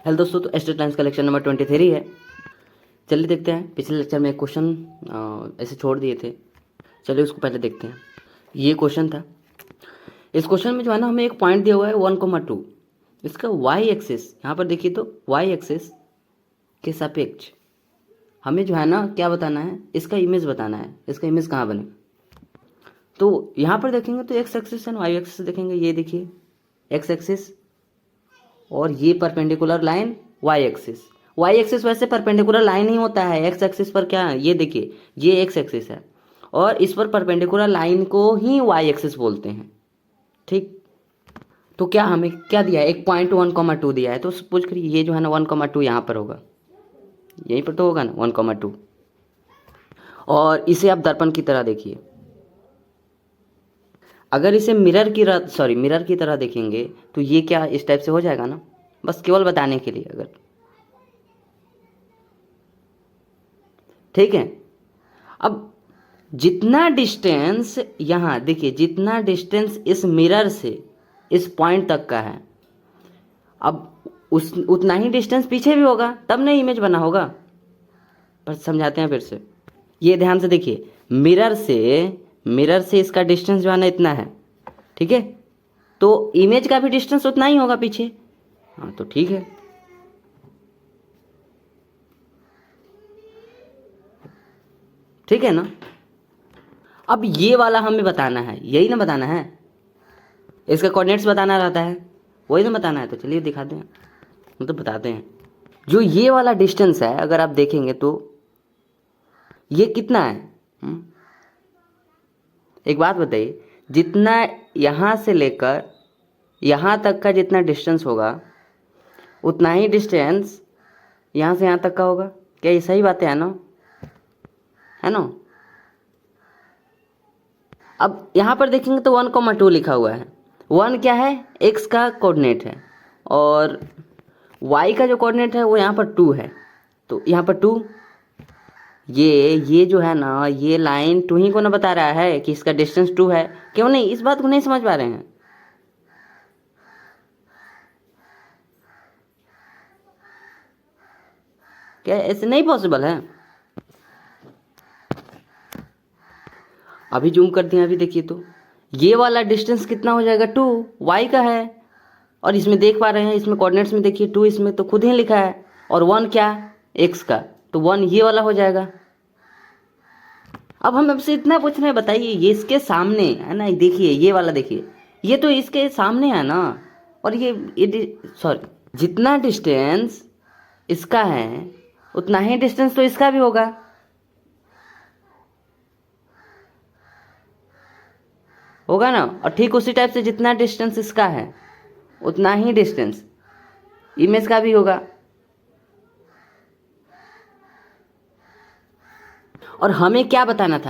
Hello दोस्तों, तो straight lines का लेक्चर नंबर 23 है। चलिए देखते हैं। पिछले लेक्चर में एक क्वेश्चन ऐसे छोड़ दिए थे, चलिए उसको पहले देखते हैं। ये क्वेश्चन था। इस क्वेश्चन में जो है ना, हमें एक पॉइंट दिया हुआ है 1,2। इसका वाई एक्सिस यहाँ पर देखिए, तो वाई एक्सिस के सापेक्ष हमें जो है ना क्या बताना है, इसका इमेज बताना है। इसका इमेज कहाँ बने, तो यहाँ पर देखेंगे तो x axis and y axis देखेंगे। ये देखिए एक्स एक्सिस और ये perpendicular line y axis. Y axis वैसे परपेंडिकुलर लाइन ही होता है, एक्स एक्सिस पर क्या है, ये देखिए ये एक्स एक्सिस है और इस पर परपेंडिकुलर लाइन को ही वाई एक्सिस बोलते हैं। ठीक, तो क्या हमें क्या दिया है, एक पॉइंट 1,2 दिया है। तो सपोज करिए ये जो है ना 1,2 यहाँ पर होगा, यहीं पर तो होगा ना 1,2। और इसे आप दर्पण की तरह देखिए। अगर इसे मिरर की तरह देखेंगे तो ये क्या इस टाइप से हो जाएगा ना, बस केवल बताने के लिए। अगर ठीक है, अब जितना डिस्टेंस यहाँ देखिए, जितना डिस्टेंस इस मिरर से इस पॉइंट तक का है, अब उतना ही डिस्टेंस पीछे भी होगा, तब ना इमेज बना होगा। पर समझाते हैं फिर से, ये ध्यान से देखिए। मिरर से इसका डिस्टेंस जो है ना इतना है, ठीक है, तो इमेज का भी डिस्टेंस उतना ही होगा पीछे। हाँ तो ठीक है, ठीक है ना। अब ये वाला हमें बताना है, यही ना बताना है, इसका कोऑर्डिनेट्स बताना रहता है, वही ना बताना है। तो चलिए दिखाते हैं, मतलब बताते हैं। जो ये वाला डिस्टेंस है, अगर आप देखेंगे तो ये कितना है। एक बात बताइए, जितना यहाँ से लेकर यहाँ तक का जितना डिस्टेंस होगा, उतना ही डिस्टेंस यहाँ से यहाँ तक का होगा। क्या ये सही बात है ना, है ना। अब यहाँ पर देखेंगे तो 1,2 लिखा हुआ है। 1 क्या है, x का कोऑर्डिनेट है, और y का जो कोऑर्डिनेट है वो यहाँ पर 2 है। तो यहाँ पर 2, ये जो है ना, ये लाइन 2 ही को ना बता रहा है कि इसका डिस्टेंस 2 है। क्यों नहीं, इस बात को नहीं समझ पा रहे हैं। क्या ऐसे नहीं पॉसिबल है। अभी जूम करते हैं, अभी देखिए तो ये वाला डिस्टेंस कितना हो जाएगा, 2 y का है। और इसमें देख पा रहे हैं, इसमें कोऑर्डिनेट्स में देखिए 2 इसमें तो खुद ही लिखा है, और 1 क्या, x का, तो 1 ये वाला हो जाएगा। अब हम आपसे इतना पूछ रहे हैं, बताइए ये इसके सामने है ना, देखिए ये वाला देखिए, ये तो इसके सामने है ना, और ये सॉरी, जितना डिस्टेंस इसका है उतना ही डिस्टेंस तो इसका भी होगा। होगा ना। और ठीक उसी टाइप से जितना डिस्टेंस इसका है उतना ही डिस्टेंस इमेज का भी होगा। और हमें क्या बताना था,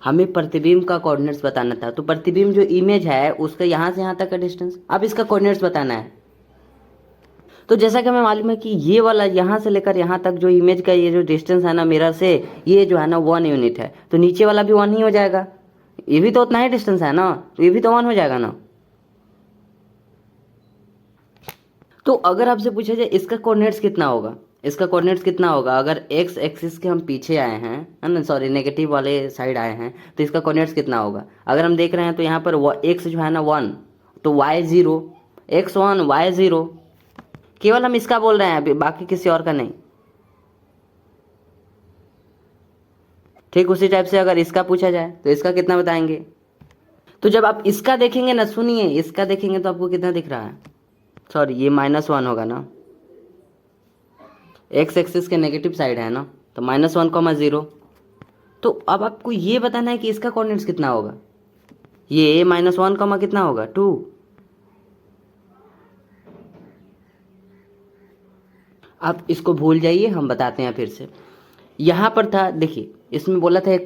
हमें प्रतिबिंब का कोऑर्डिनेट्स बताना था। तो प्रतिबिंब जो इमेज है उसका यहाँ से यहाँ तक का डिस्टेंस, अब इसका कोऑर्डिनेट्स बताना है। तो जैसा कि हमें मालूम है कि ये वाला यहाँ से लेकर यहाँ तक जो इमेज का ये जो डिस्टेंस है ना मिरर से, ये जो है ना 1 यूनिट है, तो नीचे वाला भी 1 ही हो जाएगा। ये भी तो उतना ही डिस्टेंस है ना, तो ये भी तो 1 हो जाएगा ना। तो अगर आपसे पूछा जाए इसका कोऑर्डिनेट्स कितना होगा, अगर एक्स एक्सिस के हम पीछे आए हैं, है ना, सॉरी नेगेटिव वाले साइड आए हैं, तो इसका कोऑर्डिनेट्स कितना होगा। अगर हम देख रहे हैं तो यहाँ पर एक्स जो है ना 1, तो वाई 0, एक्स 1 वाई 0। केवल हम इसका बोल रहे हैं अभी, बाकी किसी और का नहीं। ठीक उसी टाइप से अगर इसका पूछा जाए तो इसका कितना बताएंगे। तो जब आप इसका देखेंगे ना, सुनिए, इसका देखेंगे तो आपको कितना दिख रहा है, सॉरी ये -1 होगा ना, एक्स एक्सिस के नेगेटिव साइड है ना, तो -1,0। तो अब आपको ये बताना है कि इसका कोऑर्डिनेट्स कितना होगा। ये -1, कितना होगा, 2। आप इसको भूल जाइए, हम बताते हैं फिर से। यहाँ पर था, देखिए इसमें बोला था एक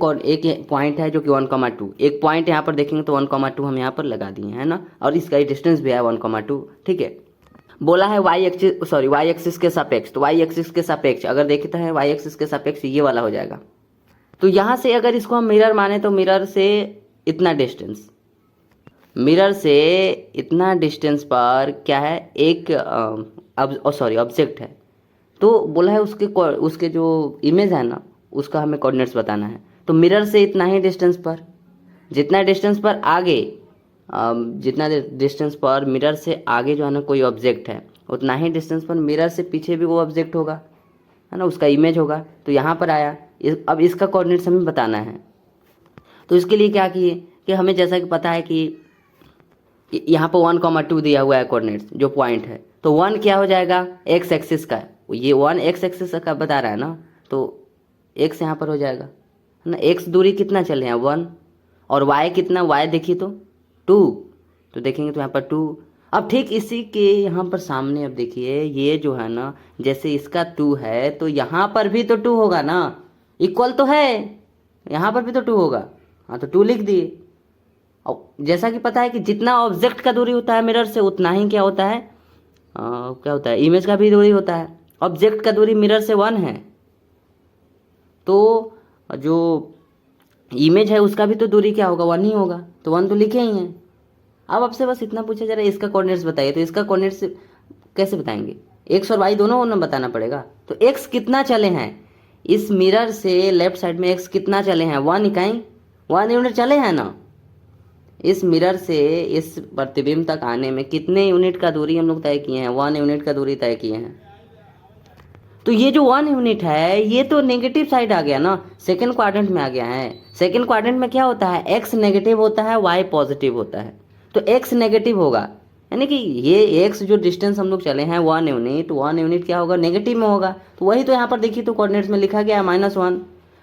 पॉइंट है जो कि 1,2, एक पॉइंट यहाँ पर देखेंगे तो 1,2 हम यहाँ पर लगा दिए है ना, और इसका डिस्टेंस भी है 1,2। ठीक है, बोला है वाई एक्सिस के सापेक्ष, तो वाई एक्सिस के सापेक्ष अगर देखते हैं, वाई एक्सिस के सापेक्ष ये वाला हो जाएगा। तो यहाँ से अगर इसको हम मिरर माने तो मिरर से इतना डिस्टेंस, मिरर से इतना डिस्टेंस पर क्या है, एक ऑब्जेक्ट है। तो बोला है उसके जो इमेज है ना, उसका हमें कोऑर्डिनेट्स बताना है। तो मिरर से इतना ही डिस्टेंस पर, जितना डिस्टेंस पर आगे जितना डिस्टेंस पर मिरर से आगे जो है ना कोई ऑब्जेक्ट है, उतना ही डिस्टेंस पर मिरर से पीछे भी वो ऑब्जेक्ट होगा, है ना, उसका इमेज होगा। तो यहाँ पर आया, अब इसका कोऑर्डिनेट्स हमें बताना है। तो इसके लिए क्या किए कि हमें जैसा कि पता है कि यहाँ पर 1,2 दिया हुआ है कोऑर्डिनेट्स, जो पॉइंट है। तो 1 क्या हो जाएगा, एक्स एक्सिस का, ये 1 एक्स एक्सिस का बता रहा है ना, तो एक्स यहाँ पर हो जाएगा, है ना। एक्स दूरी कितना चले हैं 1, और वाई कितना, वाई देखिए तो 2, तो देखेंगे तो यहाँ पर 2। अब ठीक इसी के यहाँ पर सामने अब देखिए, ये जो है ना, जैसे इसका 2 है तो यहाँ पर भी तो 2 होगा ना, इक्वल तो है, यहाँ पर भी तो 2 होगा। हाँ, तो 2 लिख दिए। और जैसा कि पता है कि जितना ऑब्जेक्ट का दूरी होता है मिरर से, उतना ही क्या होता है, क्या होता है, इमेज का भी दूरी होता है। ऑब्जेक्ट का दूरी मिरर से 1 है, तो जो इमेज है उसका भी तो दूरी क्या होगा, 1 ही होगा। तो 1 तो लिखे ही हैं। अब आपसे बस इतना पूछा जा रहा है, इसका कोऑर्डिनेट्स बताइए। तो इसका कोऑर्डिनेट्स कैसे बताएंगे, एक्स और वाई दोनों ना बताना पड़ेगा। तो एक्स कितना चले हैं, इस मिरर से लेफ्ट साइड में एक्स कितना चले हैं, 1 इकाई, 1 यूनिट चले हैं ना। इस मिरर से इस प्रतिबिंब तक आने में कितने यूनिट का दूरी हम लोग तय किए हैं, 1 यूनिट का दूरी तय किए हैं। तो ये जो 1 यूनिट है, ये तो नेगेटिव साइड आ गया ना, सेकंड क्वाड्रेंट में आ गया है। सेकंड क्वाड्रेंट में क्या होता है, एक्स नेगेटिव होता है, वाई पॉजिटिव होता है। तो एक्स नेगेटिव होगा, यानी कि ये एक्स जो डिस्टेंस हम लोग चले हैं 1 यूनिट, 1 यूनिट क्या होगा, नेगेटिव में होगा। तो वही तो यहाँ पर देखिए, तो कोऑर्डिनेट्स में लिखा गया है -1।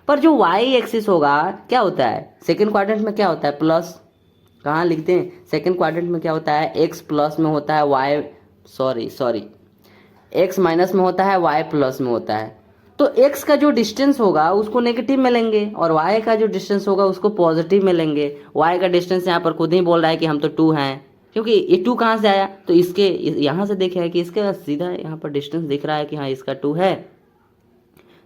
पर जो वाई एक्सिस होगा क्या होता है, सेकेंड क्वाड्रेंट में क्या होता है, प्लस। कहाँ लिखते हैं, सेकेंड क्वाड्रेंट में क्या होता है, एक्स प्लस में होता है, वाई सॉरी एक्स माइनस में होता है, वाई प्लस में होता है। तो एक्स का जो डिस्टेंस होगा उसको नेगेटिव में लेंगे, और वाई का जो डिस्टेंस होगा उसको पॉजिटिव में लेंगे। वाई का डिस्टेंस यहाँ पर खुद ही बोल रहा है कि हम तो 2 हैं, क्योंकि ये 2 कहाँ से आया, तो इसके यहाँ से देखे है कि इसका सीधा यहाँ पर डिस्टेंस दिख रहा है कि हाँ इसका 2 है,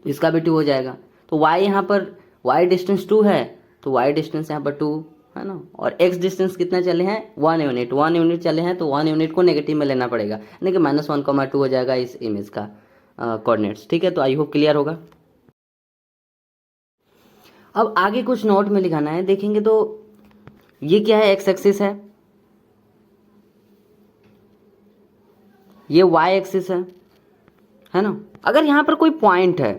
तो इसका भी 2 हो जाएगा। तो वाई यहाँ पर, वाई डिस्टेंस 2 है, तो वाई डिस्टेंस यहाँ पर 2 है ना। और एक्स डिस्टेंस कितना चले हैं, 1 यूनिट, 1 यूनिट चले हैं, तो 1 यूनिट को नेगेटिव में लेना पड़ेगा, यानी कि -1,2 हो जाएगा इस इमेज का कोऑर्डिनेट्स। ठीक है, तो आई होप क्लियर होगा। अब आगे कुछ नोट में लिखाना है, देखेंगे तो ये क्या है, एक्स एक्सिस ये वाई एक्सिस है ना। अगर यहाँ पर कोई पॉइंट है,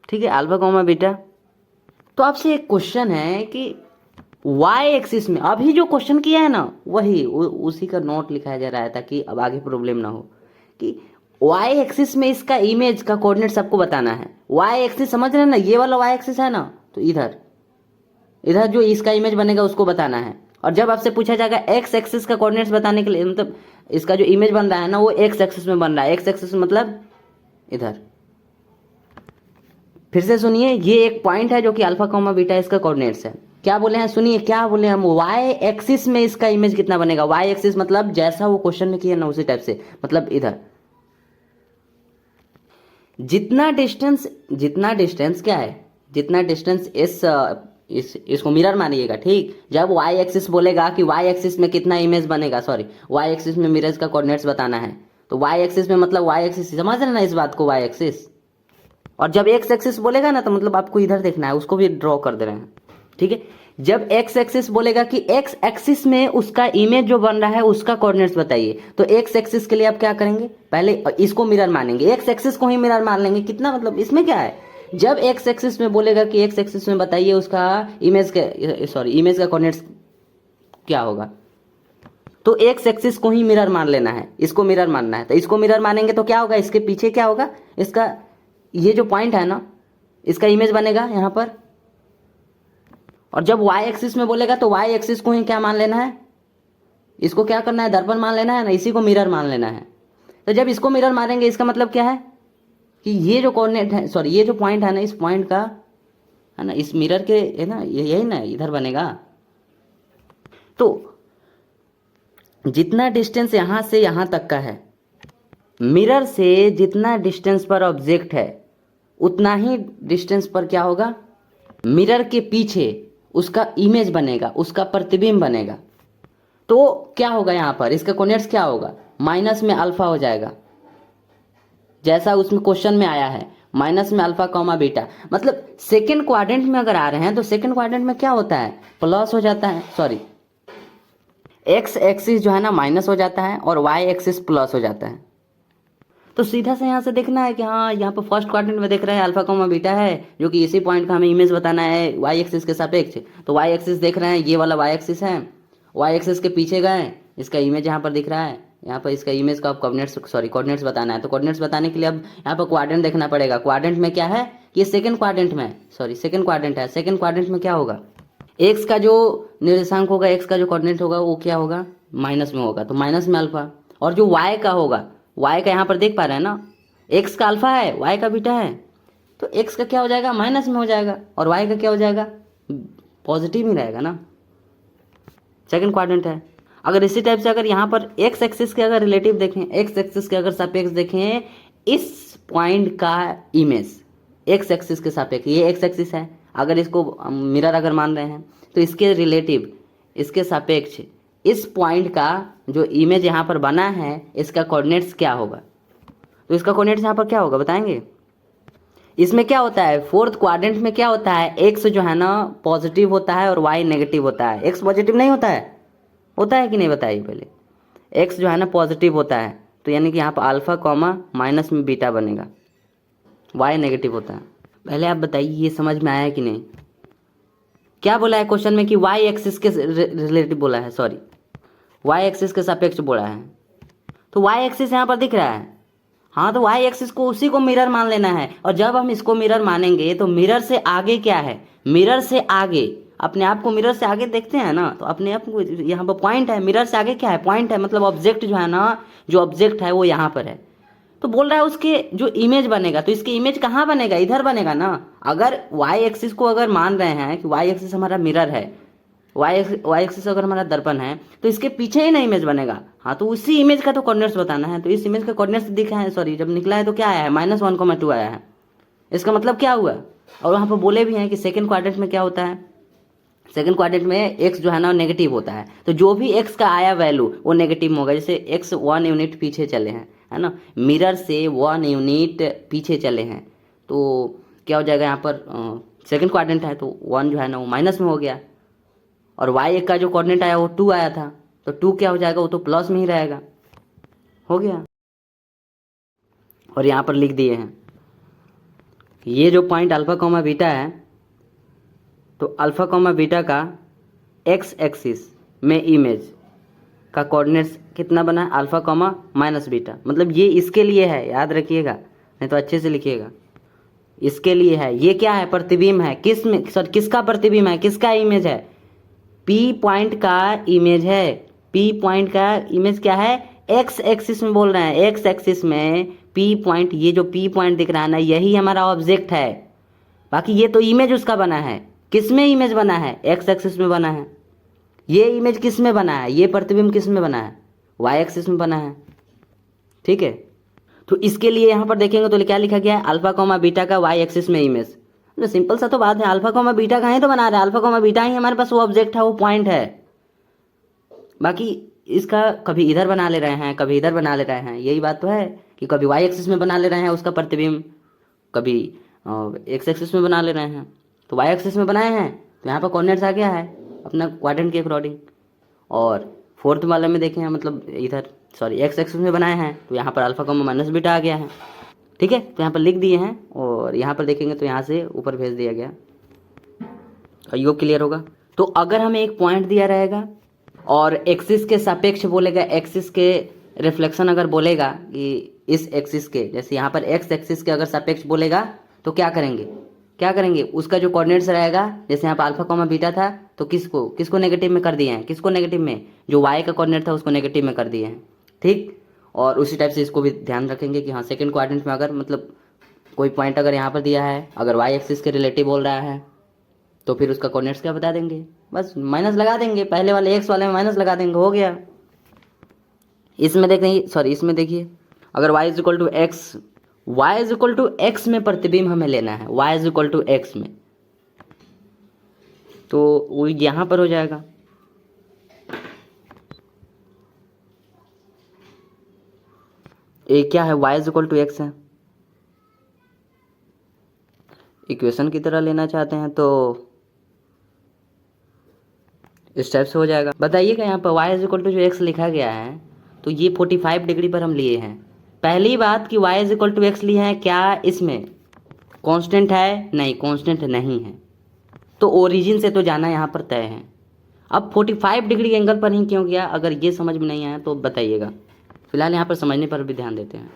ठीक है, अल्फा कॉमा बीटा, तो आपसे एक क्वेश्चन है कि वाई एक्सिस में, अभी जो क्वेश्चन किया है ना वही उसी का नोट लिखाया जा रहा है, ताकि अब आगे प्रॉब्लम ना हो। कि वाई एक्सिस में इसका इमेज का कोऑर्डिनेट्स आपको बताना है। वाई एक्सिस समझ रहे हैं ना, ये वाला वाई एक्सिस है ना, तो इधर जो इसका इमेज बनेगा उसको बताना है। और जब आपसे पूछा जाएगा एक्स एक्सिस का कोऑर्डिनेट्स बताने के लिए, मतलब इसका जो इमेज बन रहा है ना वो एक्स एक्सिस में बन रहा है। एक्स एक्सिस मतलब इधर, फिर से सुनिए, ये एक पॉइंट है जो कि अल्फा कॉमा बीटा इसका कोऑर्डिनेट्स है। क्या बोले हैं, सुनिए क्या बोले हम, वाई एक्सिस में इसका इमेज कितना बनेगा। वाई एक्सिस मतलब जैसा वो क्वेश्चन में किया ना उसी टाइप से, मतलब इधर जितना डिस्टेंस क्या है, जितना डिस्टेंस इसको मिरर मानिएगा, ठीक। जब वाई एक्सिस बोलेगा कि वाई एक्सिस में कितना इमेज बनेगा, वाई एक्सिस में मिरर का कोऑर्डिनेट्स बताना है, तो वाई एक्सिस में मतलब वाई एक्सिस, समझ रहे ना इस बात को, वाई एक्सिस। और जब एक्स एक्सिस बोलेगा ना, तो मतलब आपको इधर देखना है, उसको भी ड्रॉ कर दे रहे हैं, ठीक है। जब एक्स एक्सिस बोलेगा कि एक्स एक्सिस में उसका इमेज जो बन रहा है उसका कोऑर्डिनेट्स बताइए, तो एक्स एक्सिस के लिए आप क्या करेंगे, पहले इसको मिरर मानेंगे, एक्स एक्सिस को ही मिरर मान लेंगे। कितना मतलब, इसमें क्या है, जब एक्स एक्सिस में बोलेगा कि एक्स एक्सिस में बताइए उसका इमेज का कोऑर्डिनेट्स क्या होगा, तो एक्स एक्सिस को ही मिरर मान लेना है, इसको मिरर मानना है। तो इसको मिरर मानेंगे तो क्या होगा, इसके पीछे क्या होगा, इसका ये जो पॉइंट है ना, इसका इमेज बनेगा यहाँ पर। और जब वाई एक्सिस में बोलेगा तो वाई एक्सिस को ही क्या मान लेना है, इसको क्या करना है, दर्पण मान लेना है ना, इसी को मिरर मान लेना है। तो जब इसको मिरर मारेंगे, इसका मतलब क्या है कि ये जो कोऑर्डिनेट है, ये जो पॉइंट है ना, इस पॉइंट का है ना, इस मिरर के है ना, यही ना इधर बनेगा। तो जितना डिस्टेंस यहाँ से यहाँ तक का है, मिरर से जितना डिस्टेंस पर ऑब्जेक्ट है उतना ही डिस्टेंस पर क्या होगा, मिरर के पीछे उसका इमेज बनेगा, उसका प्रतिबिंब बनेगा, तो क्या होगा यहाँ पर, इसका कोऑर्डिनेट्स क्या होगा, माइनस में अल्फा हो जाएगा, जैसा उसमें क्वेश्चन में आया है माइनस में अल्फा कॉमा बीटा। मतलब सेकंड क्वाड्रेंट में अगर आ रहे हैं तो सेकंड क्वाड्रेंट में क्या होता है, प्लस हो जाता है, सॉरी एक्स एक्सिस जो है ना माइनस हो जाता है और वाई एक्सिस प्लस हो जाता है। तो सीधा से यहाँ से देखना है कि हाँ यहाँ पर फर्स्ट क्वाड्रेंट में देख रहे हैं अल्फा कॉमा बीटा है, जो कि इसी पॉइंट का हमें इमेज बताना है वाई एक्सिस के सापेक्ष। तो वाई एक्सिस देख रहे हैं, ये वाला वाई एक्सिस है, वाई एक्सिस के पीछे गए, इसका इमेज यहाँ पर दिख रहा है, यहाँ पर इसका इमेज का कोऑर्डिनेट्स बताना है। तो कोऑर्डिनेट्स बताने के लिए अब यहाँ पर क्वाड्रेंट देखना पड़ेगा। क्वाड्रेंट में क्या है कि सेकंड क्वाड्रेंट में, सेकंड क्वाड्रेंट है, सेकंड क्वाड्रेंट में क्या होगा, एक्स का जो निर्देशांक होगा, एक्स का जो कोऑर्डिनेट होगा वो क्या होगा, माइनस में होगा, तो माइनस में अल्फा। और जो वाई का होगा, वाई का यहाँ पर देख पा रहे हैं ना, एक्स का अल्फा है, वाई का बीटा है, तो एक्स का क्या हो जाएगा, माइनस में हो जाएगा, और वाई का क्या हो जाएगा, पॉजिटिव ही रहेगा ना, सेकंड क्वाड्रेंट है। अगर इसी टाइप से अगर यहाँ पर एक्स एक्सिस के अगर रिलेटिव देखें, एक्स एक्सिस के अगर सापेक्ष देखें, इस पॉइंट का इमेज एक्स एक्सिस के सापेक्ष, ये एक्स एक्सिस है, अगर इसको मिरर अगर मान रहे हैं तो इसके रिलेटिव, इसके सापेक्ष इस पॉइंट का जो इमेज यहाँ पर बना है, इसका कोऑर्डिनेट्स क्या होगा। तो इसका कोऑर्डिनेट्स यहाँ पर क्या होगा बताएंगे। इसमें क्या होता है, फोर्थ क्वाड्रेंट में क्या होता है, एक्स जो है ना पॉजिटिव होता है और वाई नेगेटिव होता है। एक्स पॉजिटिव नहीं होता है, होता है कि नहीं बताइए पहले, एक्स जो है ना पॉजिटिव होता है, तो यानी कि यहाँ पर अल्फा कॉमा माइनस में बीटा बनेगा, वाई नेगेटिव होता है। पहले आप बताइए ये समझ में आया कि नहीं। क्या बोला है क्वेश्चन में कि वाई एक्सिस के रिलेटिव बोला है, सॉरी वाई एक्सिस के सापेक्ष बोला है, तो वाई एक्सिस यहाँ पर दिख रहा है, हाँ तो वाई एक्सिस को उसी को मिरर मान लेना है। और जब हम इसको मिरर मानेंगे तो मिरर से आगे क्या है, मिरर से आगे अपने आप को मिरर से आगे देखते हैं ना, तो अपने आप को यहाँ पर पॉइंट है, मिरर से आगे क्या है, पॉइंट है, मतलब ऑब्जेक्ट जो है ना, जो ऑब्जेक्ट है वो यहाँ पर है। तो बोल रहा है उसके जो इमेज बनेगा, तो इसके इमेज कहाँ बनेगा, इधर बनेगा ना। अगर वाई एक्सिस को अगर मान रहे हैं कि वाई एक्सिस हमारा मिरर है, वाई एक्सिस अगर हमारा दर्पण है, तो इसके पीछे ही ना इमेज बनेगा। हाँ तो उसी इमेज का तो कोऑर्डिनेट्स बताना है। तो इस इमेज का कोऑर्डिनेट्स दिखा है, सॉरी जब निकला है तो क्या आया है, -1,2 आया है। इसका मतलब क्या हुआ, और वहाँ पर बोले भी हैं कि सेकेंड क्वाड्रेंट में क्या होता है, सेकंड क्वाड्रेंट में एक्स जो है ना नेगेटिव होता है, तो जो भी एक्स का आया वैल्यू वो नेगेटिव में होगा। जैसे एक्स 1 यूनिट पीछे चले हैं, है ना, मिरर से 1 यूनिट पीछे चले हैं, तो क्या हो जाएगा यहाँ पर, सेकंड क्वाड्रेंट है तो 1 जो है ना वो माइनस में हो गया, और वाई का जो कोऑर्डिनेट आया वो 2 आया था, तो 2 क्या हो जाएगा, वो तो प्लस में ही रहेगा, हो गया। और यहाँ पर लिख दिए हैं ये जो पॉइंट अल्फा कॉमा बीटा है, तो अल्फा कॉमा बीटा का एक्स एक्सिस में इमेज का कोऑर्डिनेट्स कितना बना है, अल्फा कॉमा माइनस बीटा। मतलब ये इसके लिए है, याद रखिएगा, नहीं तो अच्छे से लिखिएगा, इसके लिए है। ये क्या है, प्रतिबिंब है, किस में, सॉरी किसका प्रतिबिंब है, किसका इमेज है, पी पॉइंट का इमेज है। पी पॉइंट का इमेज क्या है, एक्स एक्सिस में बोल रहे हैं, एक्स एक्सिस में पी पॉइंट, ये जो पी पॉइंट दिख रहा है ना, यही हमारा ऑब्जेक्ट है। बाकी ये तो इमेज उसका बना है, किस में इमेज बना है, एक्स एक्सिस में बना है। ये इमेज किस में बना है, ये प्रतिबिंब किस में बना है, वाई एक्सिस में बना है, ठीक है। तो इसके लिए यहाँ पर देखेंगे तो क्या लिखा गया है, अल्फा कॉमा बीटा का वाई एक्सिस में इमेज। तो सिंपल सा तो बात है, अल्फा कॉमा बीटा का ही तो बना रहे हैं, अल्फा कॉमा बीटा ही हमारे पास वो ऑब्जेक्ट है, वो पॉइंट है। बाकी इसका कभी इधर बना ले रहे हैं, कभी इधर बना ले रहे हैं, यही बात तो है कि कभी वाई एक्सिस में बना ले रहे हैं उसका प्रतिबिंब, कभी एक्स एक्सिस में बना ले रहे हैं। तो वाई एक्सिस में बनाए हैं तो यहाँ पर कोऑर्डिनेट्स आ गया है अपना क्वाड्रेंट के अकॉर्डिंग। और फोर्थ वाले में देखें, मतलब इधर सॉरी एक्स एक्सिस में बनाए हैं तो यहाँ पर अल्फा कॉमा माइनस बीटा आ गया है, ठीक है। तो यहाँ पर लिख दिए हैं, और यहाँ पर देखेंगे तो यहाँ से ऊपर भेज दिया गया, और योग क्लियर होगा। तो अगर हमें एक पॉइंट दिया रहेगा और एक्सिस के सापेक्ष बोलेगा, एक्सिस के रिफ्लेक्शन अगर बोलेगा कि इस एक्सिस के, जैसे यहाँ पर एक्स एक्सिस के अगर सापेक्ष बोलेगा तो क्या करेंगे, क्या करेंगे, उसका जो कोऑर्डिनेट्स रहेगा, जैसे यहाँ पर अल्फा कॉमा बीटा था तो किसको नेगेटिव में कर दिए हैं, किसको नेगेटिव में, जो वाई का कोऑर्डिनेट था उसको नेगेटिव में कर दिए हैं, ठीक। और उसी टाइप से इसको भी ध्यान रखेंगे कि हाँ सेकंड क्वाड्रेंट में अगर मतलब कोई पॉइंट अगर यहाँ पर दिया है, अगर वाई एक्सिस के रिलेटिव बोल रहा है, तो फिर उसका कोऑर्डिनेट्स क्या बता देंगे, बस माइनस लगा देंगे, पहले वाले एक्स वाले में माइनस लगा देंगे, हो गया। इसमें देखें, सॉरी इसमें देखिए, अगर y is equal to x, y is equal to x में प्रतिबिंब हमें लेना है, y is equal to x में, तो वो यहाँ पर हो जाएगा। ये क्या है, y is equal to x है। इक्वेशन की तरह लेना चाहते हैं तो इस टाइप से हो जाएगा। बताइएगा यहाँ पर y इज इक्वल टू जो x लिखा गया है तो ये 45 डिग्री पर हम लिए हैं। पहली बात कि y is equal to x लिए हैं, क्या इसमें कांस्टेंट है? नहीं, कांस्टेंट नहीं है। तो ओरिजिन से तो जाना यहाँ पर तय है। अब 45 डिग्री एंगल पर ही क्यों गया, अगर ये समझ में नहीं आया तो बताइएगा। फिलहाल यहाँ पर समझने पर भी ध्यान देते हैं।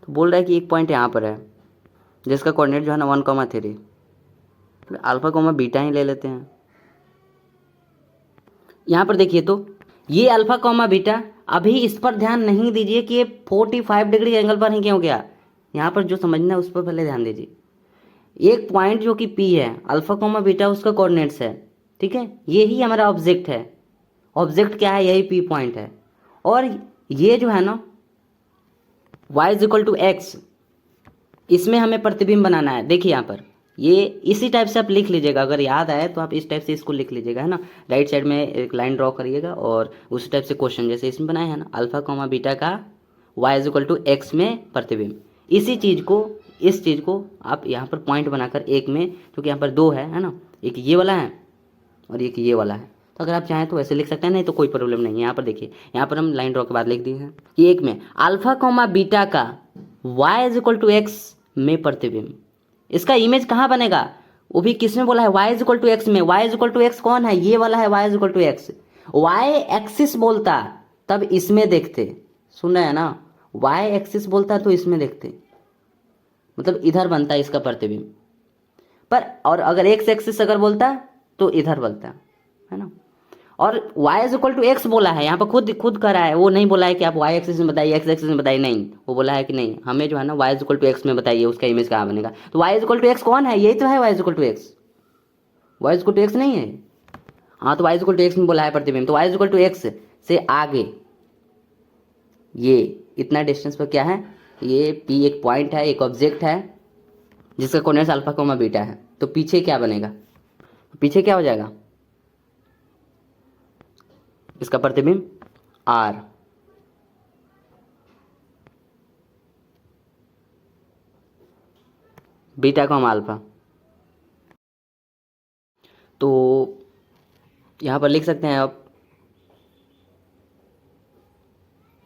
तो बोल रहा है कि एक पॉइंट यहाँ पर है जिसका कोऑर्डिनेट जो है ना 1,3, अल्फा कोमा बीटा ही ले लेते हैं। यहाँ पर देखिए तो ये अल्फा कोमा बीटा, अभी इस पर ध्यान नहीं दीजिए कि ये 45 डिग्री एंगल पर ही क्यों गया। यहाँ पर जो समझना है उस पर पहले ध्यान दीजिए। एक पॉइंट जो कि P है, अल्फा कोमा बीटा उसका कोऑर्डिनेट्स है, ठीक है। यही हमारा ऑब्जेक्ट है। ऑब्जेक्ट क्या है? यही P पॉइंट है। और ये जो है ना y is equal to x, इसमें हमें प्रतिबिंब बनाना है। देखिए यहाँ पर ये इसी टाइप से आप लिख लीजिएगा, अगर याद आए तो आप इस टाइप से इसको लिख लीजिएगा, है ना। राइट साइड में एक लाइन ड्रॉ करिएगा और उसी टाइप से क्वेश्चन जैसे इसमें बनाए हैं ना, अल्फा कोमा बीटा का y is equal to x में प्रतिबिंब। इसी चीज़ को, इस चीज़ को आप यहाँ पर पॉइंट बनाकर एक में, क्योंकि यहाँ पर दो है ना, एक ये वाला है और एक ये वाला है, तो अगर आप चाहें तो वैसे लिख सकते हैं, नहीं तो कोई प्रॉब्लम नहीं है। यहाँ पर देखिए, यहाँ पर हम लाइन ड्रॉ के बाद लिख दिए हैं कि एक में अल्फा कोमा बीटा का y is equal to x में प्रतिबिंब। इसका इमेज कहाँ बनेगा? वो भी किस में बोला है? y is equal to x में। y is equal to x कौन है? ये वाला है y is equal to x. y axis बोलता तब इसमें देखते, सुन रहे हैं ना, y एक्सिस बोलता तो इसमें देखते, मतलब इधर बनता है इसका प्रतिबिंब पर। और अगर x एक्सिस अगर बोलता तो इधर बोलता, है ना। और y is equal to x बोला है, यहाँ पर खुद कर रहा है, वो नहीं बोला है कि आप y एक्सिस में बताइए, x एक्सिस में बताइए, नहीं, वो बोला है कि नहीं, हमें जो है ना y is equal to x में बताइए उसका इमेज कहाँ बनेगा। तो y is equal to x कौन है? यही तो है y is equal to x. y is equal to x नहीं है, हाँ, तो y is equal to x में बोला है प्रतिबिंब, तो y is equal to x से आगे ये इतना डिस्टेंस पर क्या है? ये P एक पॉइंट है, एक ऑब्जेक्ट है जिसका कोऑर्डिनेट्स अल्फा कोमा बीटा है। तो पीछे क्या बनेगा? पीछे क्या हो जाएगा? इसका प्रतिबिंब R, बीटा कोमा अल्फा। तो यहाँ पर लिख सकते हैं आप,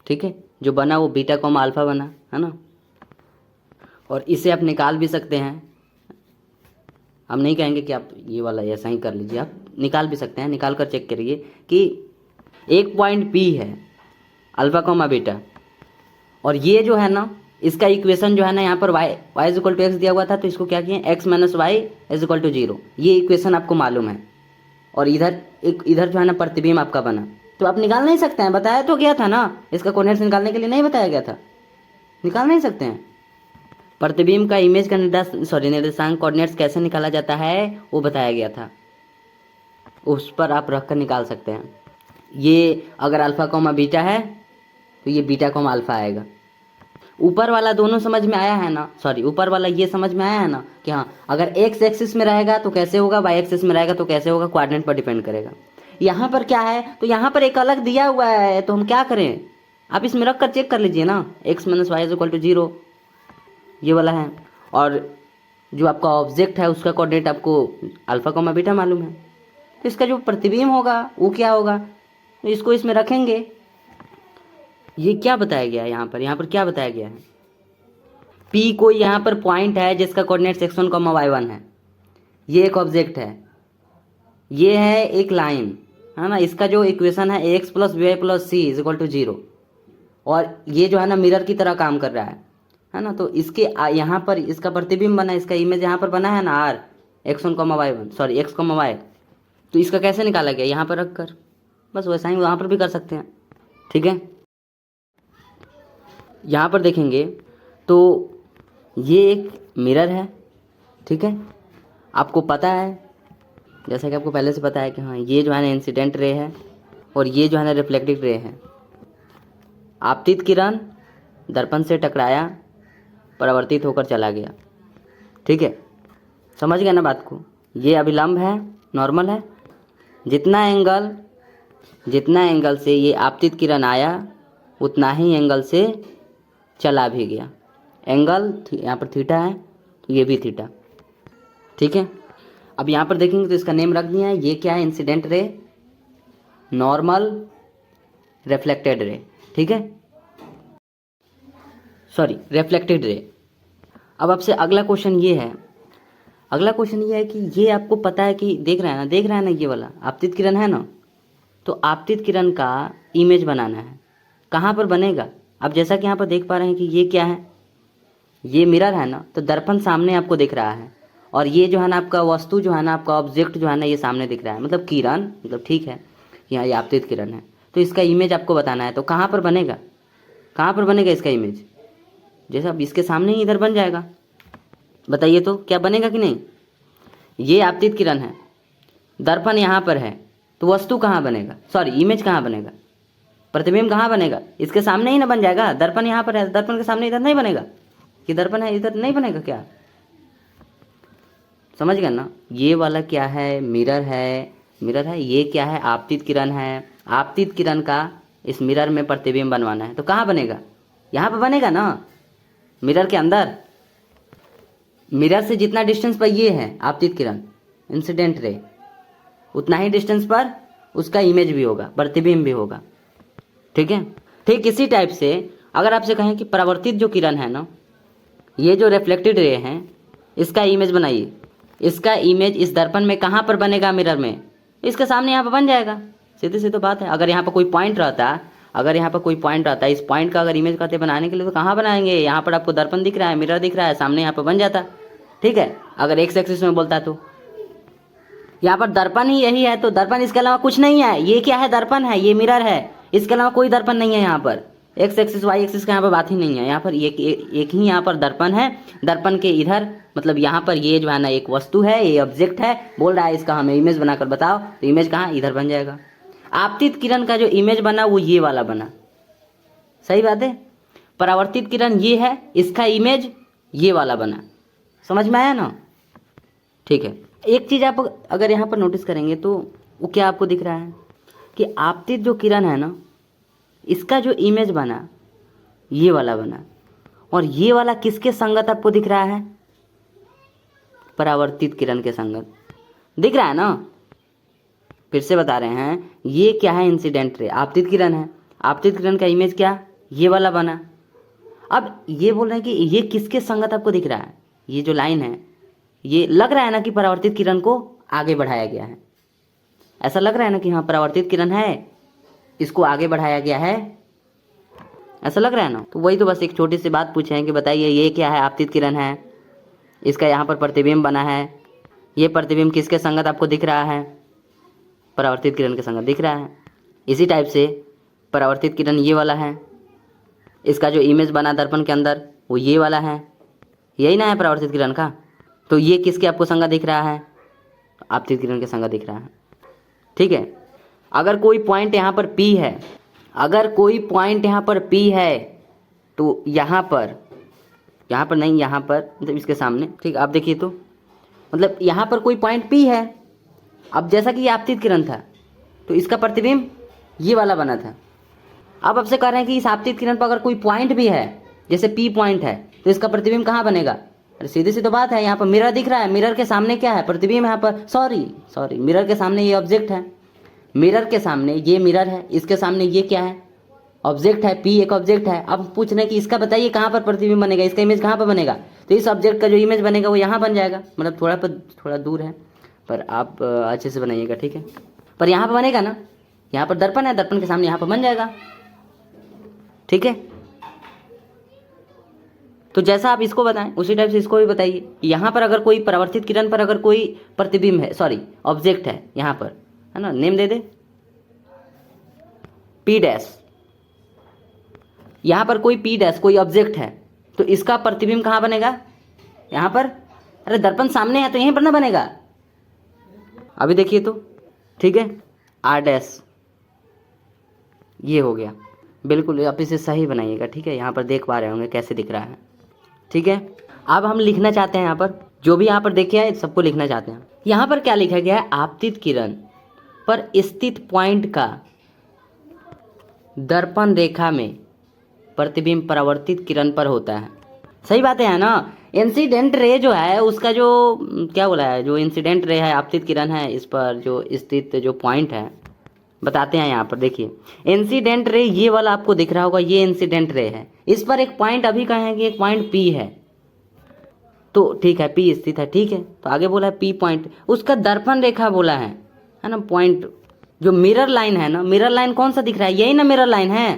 ठीक है, जो बना वो बीटा कोमा अल्फा बना, है ना। और इसे आप निकाल भी सकते हैं। हम नहीं कहेंगे कि आप ये वाला ऐसा ही कर लीजिए, आप निकाल भी सकते हैं। निकाल कर चेक करिए कि एक पॉइंट P है अल्फा कोमा बीटा, और ये जो है ना इसका इक्वेशन जो है ना यहाँ पर y is equal to x दिया हुआ था, तो इसको क्या किए? x minus y is equal to 0। ये इक्वेशन आपको मालूम है। और इधर जो है ना प्रतिबिंब आपका बना, तो आप निकाल नहीं सकते हैं। बताया तो गया था ना, इसका कोऑर्डिनेट्स निकालने के लिए नहीं बताया गया था, निकाल नहीं सकते हैं। प्रतिबिंब का इमेज का निर्देशांक कोऑर्डिनेट्स कैसे निकाला जाता है वो बताया गया था, उस पर आप रख कर निकाल सकते हैं। ये अगर अल्फा कोमा बीटा है तो ये बीटा कोमा अल्फा आएगा। ऊपर वाला दोनों समझ में आया है ना, सॉरी, ऊपर वाला ये समझ में आया है ना कि हाँ, अगर x एक्सिस में रहेगा तो कैसे होगा, y एक्सिस में रहेगा तो कैसे होगा, कोऑर्डिनेट पर डिपेंड करेगा। यहाँ पर क्या है? तो यहाँ पर एक अलग दिया हुआ है, तो हम क्या करें? आप इसमें रख कर चेक कर लीजिए ना, x minus y is equal to 0, ये वाला है। और जो आपका ऑब्जेक्ट है उसका कोऑर्डिनेट आपको अल्फा कोमा बीटा मालूम है, तो इसका जो प्रतिबिंब होगा वो क्या होगा, तो इसको इसमें रखेंगे। ये क्या बताया गया है यहाँ पर क्या बताया गया है? P कोई यहाँ पर पॉइंट है जिसका कोऑर्डिनेट्स x1, y1 है। ये एक ऑब्जेक्ट है, ये है एक लाइन, है ना। इसका जो इक्वेशन है ax plus y plus c is equal to 0, और ये जो है ना मिरर की तरह काम कर रहा है ना। तो इसके यहाँ पर इसका प्रतिबिंब बना, इसका इमेज यहाँ पर बना है ना R, x1, y1, sorry x, y। तो इसका कैसे निकाला गया? यहाँ पर रख कर, बस वैसा ही वहाँ पर भी कर सकते हैं, ठीक है। यहाँ पर देखेंगे तो ये एक मिरर है, ठीक है। आपको पता है, जैसा कि आपको पहले से पता है कि हाँ, ये जो है ना इंसिडेंट रे है और ये जो है ना रिफ्लेक्टिव रे है। आपतित किरण दर्पण से टकराया, परावर्तित होकर चला गया, ठीक है। समझ गए ना बात को? ये अभिलंब है नॉर्मल है। जितना एंगल से ये आपतित किरण आया उतना ही एंगल से चला भी गया। एंगल यहाँ पर थीटा है तो ये भी थीटा, ठीक है। अब यहाँ पर देखेंगे तो इसका नेम रख दिया है। ये क्या है? Incident ray, normal, reflected ray, ठीक है, सॉरी रिफ्लेक्टेड रे। अब आपसे अगला क्वेश्चन ये है कि ये आपको पता है कि देख रहे हैं ना ये वाला आपतित किरण है ना, तो आपतित किरण का इमेज बनाना है। कहाँ पर बनेगा? अब जैसा कि यहाँ पर देख पा रहे हैं कि ये क्या है, ये मिरर है ना, तो दर्पण सामने आपको दिख रहा है और ये जो है ना आपका वस्तु जो है ना, आपका ऑब्जेक्ट जो है ना, ये सामने दिख रहा है, मतलब किरण, मतलब ठीक है, यहाँ ये आपतित किरण है। तो इसका इमेज आपको बताना है, तो कहाँ पर बनेगा इसका इमेज? जैसे अब इसके सामने ही इधर बन जाएगा। बताइए तो क्या बनेगा कि नहीं? ये आपतित किरण है, दर्पण यहाँ पर है, तो वस्तु कहाँ बनेगा, सॉरी इमेज कहाँ बनेगा, प्रतिबिंब कहाँ बनेगा? इसके सामने ही ना बन जाएगा। दर्पण यहाँ पर है, दर्पण के सामने इधर नहीं बनेगा कि दर्पण है इधर नहीं बनेगा क्या? समझ गए ना? ये वाला क्या है? मिरर है। ये क्या है? आपतित किरण है। आपतित किरण का इस मिरर में प्रतिबिंब बनवाना है, तो कहाँ बनेगा? यहाँ पर बनेगा ना, मिरर के अंदर। मिरर से जितना डिस्टेंस पर ये है आपतित किरण, इंसिडेंट रे, उतना ही डिस्टेंस पर उसका इमेज भी होगा, प्रतिबिंब भी होगा, ठीक है। ठीक इसी टाइप से अगर आपसे कहें कि परावर्तित जो किरण है ना, ये जो रिफ्लेक्टेड रे है, इसका इमेज बनाइए। इसका इमेज इस दर्पण में कहाँ पर बनेगा? मिरर में। इसके सामने यहाँ पर बन जाएगा, सीधी बात है। अगर यहाँ पर कोई पॉइंट रहता, इस पॉइंट का अगर इमेज कहते बनाने के लिए, तो कहाँ बनाएंगे? यहाँ पर आपको दर्पण दिख रहा है, मिरर दिख रहा है, सामने यहाँ पर बन जाता, ठीक है। अगर एक्स एक्सिस में बोलता तो यहाँ पर दर्पण ही यही है, तो दर्पण इसके अलावा कुछ नहीं है। ये क्या है? दर्पण है, ये मिरर है, इसके अलावा कोई दर्पण नहीं है। यहाँ पर एक्स एक्सिस वाई एक्सिस का यहाँ पर बात ही नहीं है। यहाँ पर एक ही यहाँ पर दर्पण है। दर्पण के इधर मतलब यहाँ पर ये जो है ना एक वस्तु है, ये ऑब्जेक्ट है, बोल रहा है इसका हमें इमेज बनाकर बताओ, तो इमेज कहाँ? इधर बन जाएगा। आपतित किरण का जो इमेज बना वो ये वाला बना, सही बात है। परावर्तित किरण ये है, इसका इमेज ये वाला बना। समझ में आया ना? ठीक है। एक चीज़ आप अगर यहाँ पर नोटिस करेंगे तो वो क्या आपको दिख रहा है कि आपतित जो किरण है ना, इसका जो इमेज बना ये वाला बना, और ये वाला किसके संगत आपको दिख रहा है? परावर्तित किरण के संगत दिख रहा है ना। फिर से बता रहे हैं, ये क्या है? इंसिडेंट रे, आपतित किरण है। आपतित किरण का इमेज क्या? ये वाला बना। अब ये बोल रहे हैं कि ये किसके संगत आपको दिख रहा है? ये जो लाइन है, ये लग रहा है ना कि परावर्तित किरण को आगे बढ़ाया गया है। ऐसा लग रहा है ना कि हाँ परावर्तित किरण है, इसको आगे बढ़ाया गया है, ऐसा लग रहा है ना। तो वही तो बस एक छोटी सी बात पूछे हैं कि बताइए ये क्या है? आपतित किरण है, इसका यहाँ पर प्रतिबिंब बना है। ये प्रतिबिंब किसके संगत आपको दिख रहा है? परावर्तित किरण के संगत दिख रहा है। इसी टाइप से परावर्तित किरण ये वाला है, इसका जो इमेज बना दर्पण के अंदर वो ये वाला है, यही ना है परावर्तित किरण का। तो ये किसके आपको संगत दिख रहा है? आपतित किरण के संगत दिख रहा है, ठीक है। अगर कोई पॉइंट यहाँ पर P है, तो यहाँ पर नहीं, यहाँ पर मतलब इसके सामने, ठीक। आप देखिए तो मतलब यहाँ पर कोई पॉइंट P है। अब जैसा कि ये आपतित किरण था, तो इसका प्रतिबिंब ये वाला बना था। अब आपसे कह रहे हैं कि इस आपतित किरण पर अगर कोई पॉइंट भी है, जैसे P पॉइंट है, तो इसका प्रतिबिंब कहाँ बनेगा? अरे सीधी सी तो बात है, यहाँ पर मिरर दिख रहा है, मिरर के सामने क्या है? प्रतिबिंब। यहाँ पर सॉरी मिरर के सामने ये ऑब्जेक्ट है, मिरर के सामने ये मिरर है, इसके सामने ये क्या है? ऑब्जेक्ट है, P एक ऑब्जेक्ट है। अब पूछ रहे हैं कि इसका बताइए कहाँ पर प्रतिबिंब बनेगा, इसका इमेज कहाँ पर बनेगा? तो इस ऑब्जेक्ट का जो इमेज बनेगा वो यहाँ बन जाएगा, मतलब थोड़ा दूर है, पर आप अच्छे से बनाइएगा, ठीक है। पर यहाँ पर बनेगा ना, यहाँ पर दर्पण है, दर्पण के सामने यहाँ पर बन जाएगा, ठीक है। तो जैसा आप इसको बताएं उसी टाइप से इसको भी बताइए। यहाँ पर अगर कोई परावर्तित किरण पर अगर कोई प्रतिबिंब है, सॉरी ऑब्जेक्ट है, यहाँ पर है ना, नेम दे दे P डैश। यहाँ पर कोई P डैश कोई ऑब्जेक्ट है, तो इसका प्रतिबिंब कहाँ बनेगा? यहाँ पर। अरे दर्पण सामने है तो यहीं पर ना बनेगा। अभी देखिए तो, ठीक है, R डैश ये हो गया। बिल्कुल आप इसे सही बनाइएगा, ठीक है। यहाँ पर देख पा रहे होंगे कैसे दिख रहा है, ठीक है। अब हम लिखना चाहते हैं, यहाँ पर जो भी यहाँ पर देखे हैं सबको लिखना चाहते हैं। यहाँ पर क्या लिखा गया है, आपतित किरण पर स्थित पॉइंट का दर्पण रेखा में प्रतिबिंब परावर्तित किरण पर होता है। सही बात है ना। इंसिडेंट रे जो है उसका जो क्या बोला है, जो इंसिडेंट रे है, आपतित किरण है, इस पर जो स्थित जो पॉइंट है बताते हैं। यहाँ पर देखिए इंसिडेंट रे ये वाला आपको दिख रहा होगा, ये इंसिडेंट रे है। इस पर एक पॉइंट अभी कहा है कि एक पॉइंट पी है, तो ठीक है पी स्थित है, ठीक है। तो आगे बोला है पी पॉइंट, उसका दर्पण रेखा बोला है ना। पॉइंट जो मिरर लाइन है ना, मिरर लाइन कौन सा दिख रहा है, यही ना मिरर लाइन है।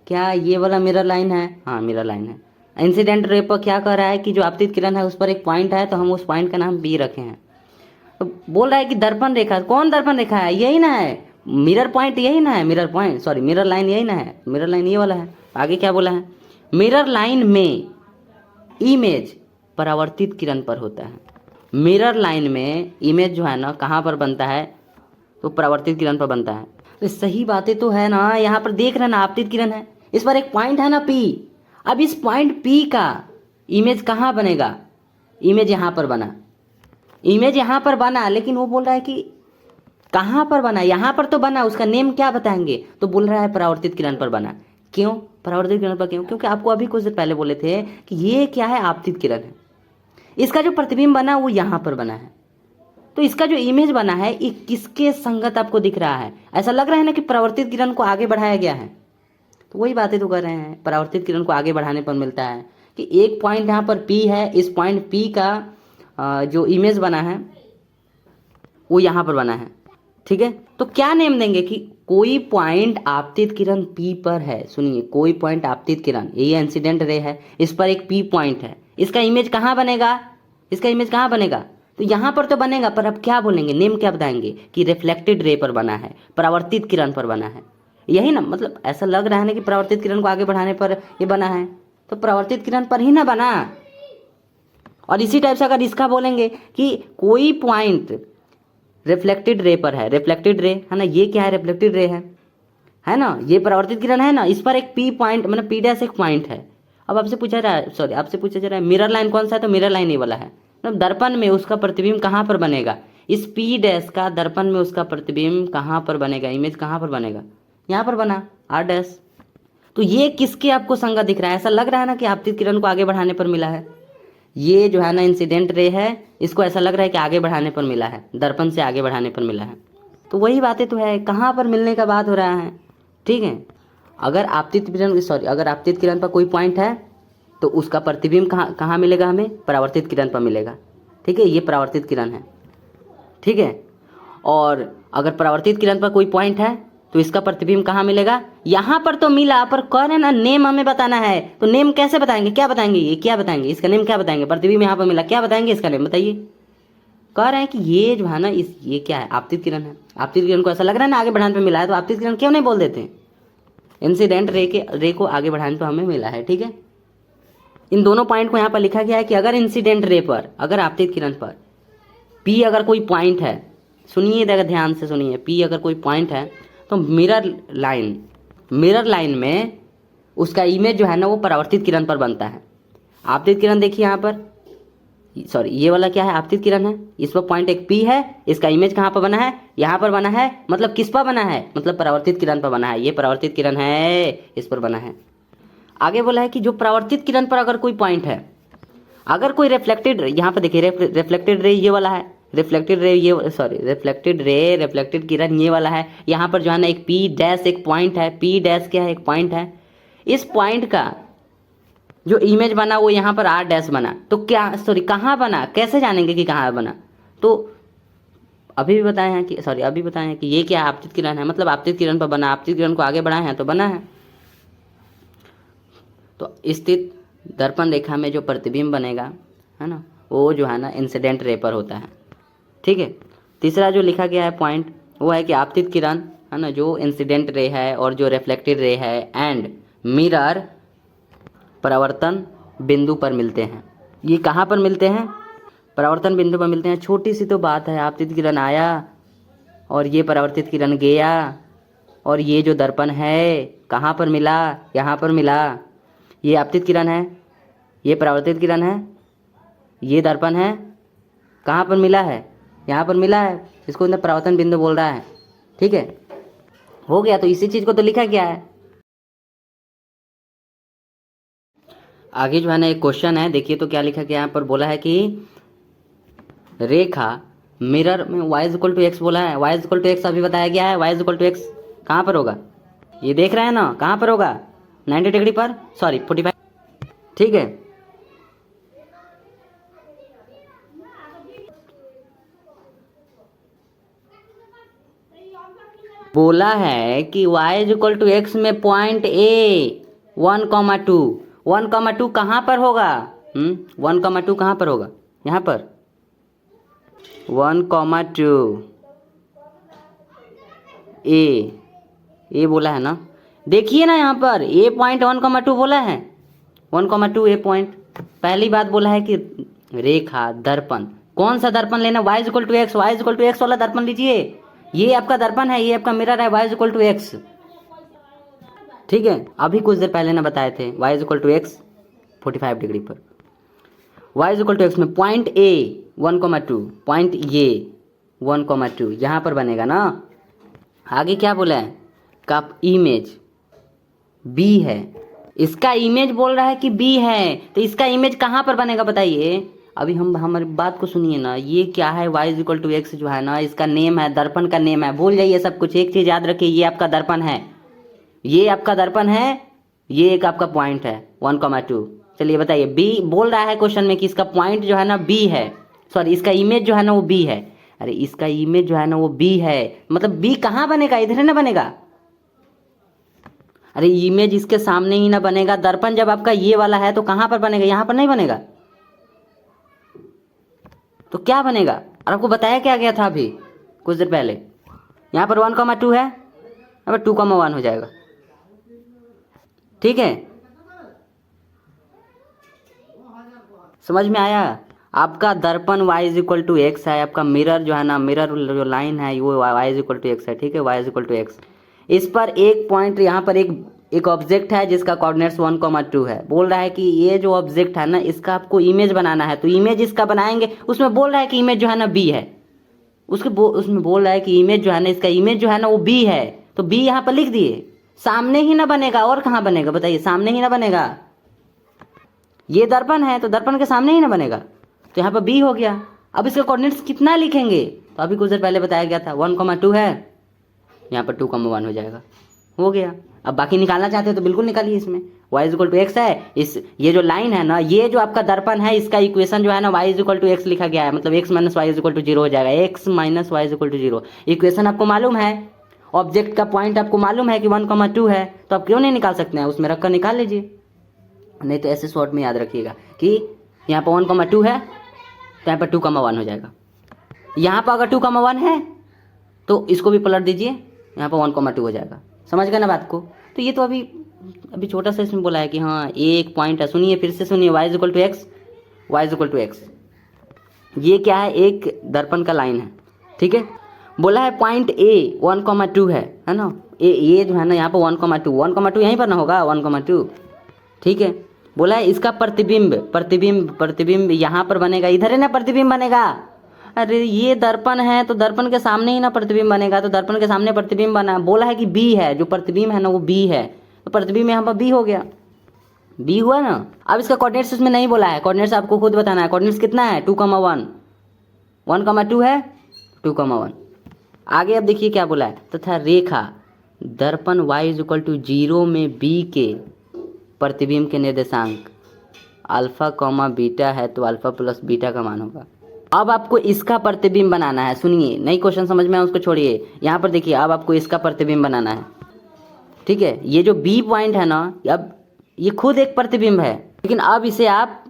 क्या ये वाला मिरर लाइन है? हाँ मिरर लाइन है। इंसिडेंट रे पर क्या कर रहा है कि जो आपतित किरण है उस पर एक पॉइंट है, तो हम उस पॉइंट का नाम बी रखे हैं। तो बोल रहा है कि दर्पण रेखा, कौन दर्पण रेखा है, यही ना है मिरर पॉइंट, यही ना है mirror point, sorry mirror line यही ना है, मिरर लाइन ये वाला है। आगे क्या बोला है, मिरर लाइन में इमेज परावर्तित किरण पर होता है। मिरर लाइन में इमेज जो है ना कहाँ पर बनता है, तो परावर्तित किरण पर बनता है। तो सही बातें तो है ना। यहाँ पर देख रहे हैं ना आपतित किरण है, इस पर एक पॉइंट है ना पी। अब इस पॉइंट पी का इमेज कहाँ बनेगा, इमेज यहाँ पर बना, इमेज यहाँ पर बना, लेकिन वो बोल रहा है कि कहाँ पर बना, यहाँ पर तो बना, उसका नेम क्या बताएंगे, तो बोल रहा है परावर्तित किरण पर बना। क्यों परावर्तित किरण पर, क्यों? क्योंकि आपको अभी कुछ देर पहले बोले थे कि ये क्या है, आपतित किरण है, इसका जो प्रतिबिंब बना वो यहाँ पर बना है, तो इसका जो इमेज बना है ये किसके संगत आपको दिख रहा है, ऐसा लग रहा है ना कि परावर्तित किरण को आगे बढ़ाया गया है। तो वही बातें तो कर रहे हैं, परावर्तित किरण को आगे बढ़ाने पर मिलता है कि एक पॉइंट यहाँ पर P है, इस पॉइंट P का जो इमेज बना है वो यहाँ पर बना है, ठीक है। तो क्या नेम देंगे कि कोई पॉइंट आपतित किरण P पर है। सुनिए, कोई पॉइंट आपतित किरण, ये इंसिडेंट रे है, इस पर एक P पॉइंट है, इसका इमेज कहाँ बनेगा, इसका इमेज कहाँ बनेगा, तो यहाँ पर तो बनेगा, पर अब क्या बोलेंगे, नेम क्या बताएंगे कि रिफ्लेक्टेड रे पर बना है, परावर्तित किरण पर बना है, यही ना। मतलब ऐसा लग रहा है ना कि परावर्तित किरण को आगे बढ़ाने पर ये बना है, तो परावर्तित किरण पर ही ना बना। और इसी टाइप से अगर इसका बोलेंगे कि कोई पॉइंट रिफ्लेक्टेड रे पर है, रिफ्लेक्टेड रे है ना, ये क्या है, रिफ्लेक्टेड रे है ना, ये परावर्तित किरण है ना, इस पर एक पी पॉइंट मतलब पी डैश एक पॉइंट है। अब आपसे पूछा जा रहा है, सॉरी आपसे पूछा जा रहा है मिरर लाइन कौन सा है, तो मिरर लाइन ये वाला है। मतलब दर्पण में उसका प्रतिबिंब कहाँ पर बनेगा, इस पी डैश का दर्पण में उसका प्रतिबिंब कहाँ पर बनेगा, इमेज कहाँ पर बनेगा, यहाँ पर बना आर डैश। तो ये किसके आपको संगत दिख रहा है, ऐसा लग रहा है ना कि आपतित किरण को आगे बढ़ाने पर मिला है। ये जो है ना इंसिडेंट रे है, इसको ऐसा लग रहा है कि आगे बढ़ाने पर मिला है, दर्पण से आगे बढ़ाने पर मिला है। तो वही बातें तो है, कहाँ पर मिलने का बात हो रहा है, ठीक है। अगर आपतित किरण, सॉरी अगर आपतित किरण पर कोई पॉइंट है तो उसका प्रतिबिंब कहाँ मिलेगा, हमें परावर्तित किरण पर मिलेगा, ठीक है। ये परावर्तित किरण है, ठीक है। और अगर परावर्तित किरण पर कोई पॉइंट है तो इसका प्रतिबिंब कहाँ मिलेगा, यहाँ पर तो मिला, पर कह रहे ना नेम हमें बताना है, तो नेम कैसे बताएंगे, क्या बताएंगे, ये क्या बताएंगे, इसका नेम क्या बताएंगे, प्रतिबिंब यहाँ पर मिला, क्या बताएंगे इसका नेम बताइए। कह रहे हैं कि ये जो है ना ये क्या है, आपतित किरण है। आपतित किरण को ऐसा लग रहा है ना आगे बढ़ाने पर मिला है, तो आपतित किरण क्यों नहीं बोल देते, इंसिडेंट रे को आगे बढ़ाने पर हमें मिला है, ठीक है। इन दोनों पॉइंट को यहाँ पर लिखा गया है कि अगर इंसिडेंट रे पर, अगर आपतित किरण पर P अगर कोई पॉइंट है, सुनिए देखा ध्यान से सुनिए, P अगर कोई पॉइंट है तो मिरर लाइन में उसका इमेज जो है ना वो परावर्तित किरण पर बनता है। आपतित किरण देखिए यहाँ पर, सॉरी ये वाला क्या है, आपतित किरण है, इस पर पॉइंट एक P है, इसका इमेज कहाँ पर बना है, यहाँ पर बना है, मतलब किस पर बना है, मतलब परावर्तित किरण पर बना है, ये परावर्तित किरण है, इस पर बना है। आगे बोला है कि जो परावर्तित किरण पर अगर कोई पॉइंट है, अगर कोई रिफ्लेक्टेड, यहाँ पर देखिए रिफ्लेक्टेड रे ये वाला है, रिफ्लेक्टेड रे ये, सॉरी रिफ्लेक्टेड रे, रिफ्लेक्टेड किरण ये वाला है, यहाँ पर जो है ना एक P डैश एक पॉइंट है, P डैश क्या है, एक पॉइंट है, इस पॉइंट का जो इमेज बना वो यहाँ पर R डैश बना, तो क्या, सॉरी कहाँ बना, कैसे जानेंगे कि कहाँ बना, तो अभी भी बताए हैं कि, सॉरी अभी बताए हैं कि ये क्या आपतित किरण है, मतलब आपतित किरण पर बना, आपतित किरण को आगे बढ़ाए हैं तो बना है। तो स्थित दर्पण रेखा में जो प्रतिबिंब बनेगा है ना, वो जो है ना इंसिडेंट रे पर होता है, ठीक है। तीसरा जो लिखा गया है पॉइंट वो है कि आपतित किरण है ना, जो इंसिडेंट रे है और जो रिफ्लेक्टेड रे है एंड मिरर परावर्तन बिंदु पर मिलते हैं। ये कहाँ पर मिलते हैं, परावर्तन बिंदु पर मिलते हैं। छोटी सी तो बात है, आपतित किरण आया और ये परावर्तित किरण गया, और ये जो दर्पण है कहाँ पर मिला, यहाँ पर मिला। ये आपतित किरण है, ये परावर्तित किरण है, ये दर्पण है, कहाँ पर मिला है, यहाँ पर मिला है, इसको अंदर परावर्तन बिंदु बोल रहा है। ठीक है, हो गया। तो इसी चीज़ को तो लिखा क्या है। आगे जो है ना एक क्वेश्चन है, देखिए तो क्या लिखा गया यहाँ पर। बोला है कि रेखा मिरर में y is equal to x बोला है। y is equal to x अभी बताया गया है। y is equal to x कहाँ पर होगा, ये देख रहे हैं ना, कहाँ पर होगा, 90 डिग्री पर, सॉरी 45। ठीक है, बोला है कि y is equal to x में पॉइंट ए 1,2 1,2 कहाँ पर होगा, 1,2 कहाँ पर होगा, यहाँ पर 1,2 ए बोला है ना। देखिए ना यहाँ पर ए पॉइंट 1,2 बोला है, 1,2 ए पॉइंट। पहली बात बोला है कि रेखा दर्पण, कौन सा दर्पण लेना, y is equal to x, y is equal to x वाला दर्पण लीजिए। ये आपका दर्पण है, ये आपका मिरर है, y is equal to x. ठीक है, अभी कुछ देर पहले ना बताए थे y is equal to x 45 degree पर, y is equal to x में पॉइंट ए 1,2, पॉइंट ये 1,2 यहाँ पर बनेगा ना। आगे क्या बोला है, का इमेज b है, इसका इमेज बोल रहा है कि b है, तो इसका इमेज कहाँ पर बनेगा बताइए। अभी हम हमारी बात को सुनिए ना। ये क्या है, y is equal to x जो है ना, इसका नेम है, दर्पण का नेम है। भूल जाइए सब कुछ, एक चीज याद रखिए, ये आपका दर्पण है, ये आपका दर्पण है, ये एक आपका पॉइंट है 1,2। चलिए बताइए, बी बोल रहा है क्वेश्चन में कि इसका पॉइंट जो है ना बी है, सॉरी इसका इमेज जो है ना वो बी है। अरे इसका इमेज जो है ना वो बी है, मतलब बी कहाँ बनेगा, इधर ना बनेगा। अरे इमेज इसके सामने ही ना बनेगा। दर्पण जब आपका ये वाला है तो कहाँ पर बनेगा, यहाँ पर नहीं बनेगा, तो क्या बनेगा। और आपको बताया क्या गया था अभी कुछ देर पहले, यहाँ पर 1,2 है, यहाँ पर 2,1 हो जाएगा। ठीक है, समझ में आया। आपका दर्पण y is equal to x है, आपका मिरर जो है ना, मिरर जो लाइन है वो y is equal to x है। ठीक है, y is equal to x. इस पर एक पॉइंट, यहाँ पर एक ऑब्जेक्ट है जिसका कोऑर्डिनेट्स 1,2 है। बोल रहा है कि ये जो ऑब्जेक्ट है ना, इसका आपको इमेज बनाना है, तो इमेज इसका बनाएंगे। उसमें बोल रहा है कि इमेज जो है ना बी है, उसमें बोल रहा है कि इमेज जो है ना, इसका इमेज जो है ना वो बी है, तो बी यहाँ पर लिख दिए। सामने ही ना बनेगा, और कहाँ बनेगा बताइए, सामने ही ना बनेगा। ये दर्पण है तो दर्पण के सामने ही ना बनेगा, तो यहाँ पर बी हो गया। अब इसके कोऑर्डिनेट्स कितना लिखेंगे, तो अभी कुछ देर पहले बताया गया था 1,2 है, यहाँ पर 2,1 हो जाएगा, हो गया। अब बाकी निकालना चाहते हो तो बिल्कुल निकालिए। इसमें y is equal to x है, ये जो लाइन है ना, ये जो आपका दर्पण है, इसका इक्वेशन जो है ना y is equal to x लिखा गया है, मतलब x minus y is equal to 0 हो जाएगा। x minus y is equal to 0 equation आपको मालूम है, ऑब्जेक्ट का पॉइंट आपको मालूम है कि 1,2 है, तो आप क्यों नहीं निकाल सकते हैं, उसमें रखकर निकाल लीजिए। नहीं तो ऐसे शॉर्ट में याद रखिएगा कि यहाँ पर 1,2 है तो यहाँ पर 2,1 हो जाएगा। यहाँ पर अगर 2,1 है तो इसको भी पलट दीजिए, यहाँ पर 1,2 हो जाएगा। समझ गए ना बात को। तो ये तो अभी छोटा सा इसमें बोला है कि हाँ एक पॉइंट है। सुनिए फिर से सुनिए, y is equal to x, y is equal to x, ये क्या है, एक दर्पण का लाइन है। ठीक है, बोला है पॉइंट ए 1,2 है ना, ये जो है ना यहाँ पर 1,2 यहीं पर ना होगा 1,2। ठीक है, बोला है इसका प्रतिबिंब यहाँ पर बनेगा, इधर है ना प्रतिबिंब बनेगा। अरे ये दर्पण है तो दर्पण के सामने ही ना प्रतिबिंब बनेगा, तो दर्पण के सामने प्रतिबिंब बना। बोला है कि बी है, जो प्रतिबिंब है ना वो बी है, तो प्रतिबिंब यहाँ पर बी हो गया, बी हुआ ना। अब इसका कोऑर्डिनेट्स इसमें नहीं बोला है, कोऑर्डिनेट्स आपको खुद बताना है। कोऑर्डिनेट्स कितना है, 2,1, 1,2 है 2,1। आगे अब देखिए क्या बोला है, तथा रेखा दर्पण y इज इक्वल टू 0 में बी के प्रतिबिंब के निर्देशांक अल्फा कॉमा बीटा है, तो अल्फा प्लस बीटा का मान होगा। अब आपको इसका प्रतिबिंब बनाना है। सुनिए, नई क्वेश्चन समझ में आए उसको छोड़िए, यहाँ पर देखिए अब आपको इसका प्रतिबिंब बनाना है। ठीक है, ये जो बी पॉइंट है ना, अब ये खुद एक प्रतिबिंब है, लेकिन अब इसे आप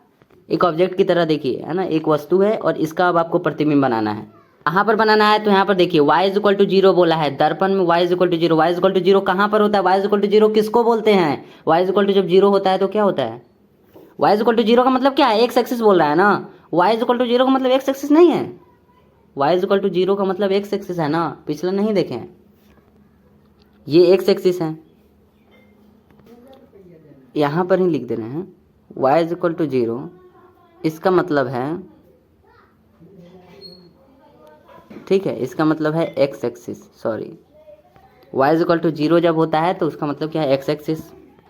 एक ऑब्जेक्ट की तरह देखिए, है ना, एक वस्तु है और इसका अब आपको प्रतिबिंब बनाना है। कहाँ पर बनाना है, तो यहाँ पर देखिए y इज इक्वल टू 0 बोला है, दर्पण में y is equal to 0, y is equal to 0 कहाँ पर होता है, y इज इक्वल टू 0 किसको बोलते हैं, y इज इक्वल टू जब 0 होता है तो क्या होता है, y इज इक्वल टू 0 का मतलब क्या है, एक्स एक्सिस बोल रहा है ना। y इज इक्वल टू 0 का मतलब एक्स एक्सिस नहीं है, y इज इक्वल टू 0 का मतलब एक्स एक्सिस है ना, पिछला नहीं देखें, ये एक्स एक्सिस है, यहाँ पर ही लिख दे रहे हैं y इज इक्वल टू 0, इसका मतलब है ठीक है, इसका मतलब है x axis, sorry y is equal to 0 जब होता है तो उसका मतलब क्या है, एक्स एक्सिस।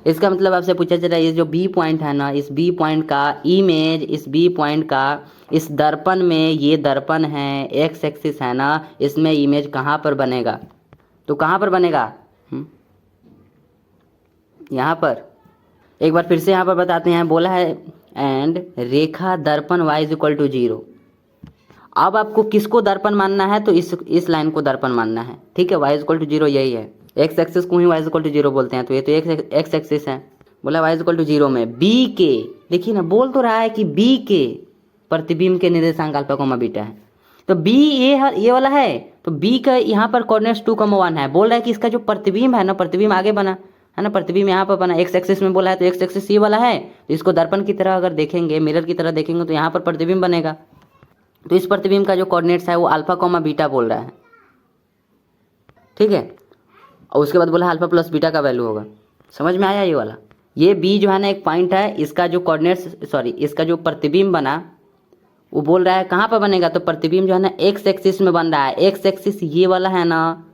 इसका मतलब आपसे पूछा जा रहा है ये जो बी पॉइंट है ना, इस बी पॉइंट का इमेज, इस बी पॉइंट का इस दर्पण में, ये दर्पण है, एक्स एक्सिस है ना, इसमें इमेज कहाँ पर बनेगा, तो कहाँ पर बनेगा, यहाँ पर। एक बार फिर से यहाँ पर बताते हैं, बोला है एंड रेखा दर्पण y इज इक्वल टू 0। अब आपको किसको दर्पण मानना है, तो इस लाइन को दर्पण मानना है, ठीक है। y इज इक्वल टू 0 यही है, एक्स एक्सिस को ही y इज इक्वल टू 0 बोलते हैं, तो ये तो एक्स एक्सिस है। बोला y इज इक्वल टू 0 में b के, देखिए ना बोल तो रहा है कि b के प्रतिबिंब के निर्देशांक अल्फा कोमा बीटा है, तो b ये वाला है, तो b का यहाँ पर कोऑर्डिनेट्स 2,1 है। बोल रहा है कि इसका जो प्रतिबिंब है ना, प्रतिबिंब आगे बना है ना, प्रतिबिंब यहाँ पर बना, एक्स एक्सिस में बोला है, तो एक्स एक्सिस ये वाला है, तो इसको दर्पण की तरह अगर देखेंगे, मिरर की तरह देखेंगे, तो यहाँ पर प्रतिबिंब बनेगा। तो इस प्रतिबिंब का जो कोऑर्डिनेट्स है वो अल्फा कोमा बीटा बोल रहा है, ठीक है। और उसके बाद बोला अल्फा प्लस बीटा का वैल्यू होगा। समझ में आया ये वाला। ये बी जो है ना एक पॉइंट है, इसका जो कोऑर्डिनेट्स, सॉरी इसका जो प्रतिबिंब बना वो बोल रहा है कहाँ पर बनेगा, तो प्रतिबिंब जो है ना एक्स एक्सिस में बन रहा है। एक्स एक्सिस ये वाला है ना,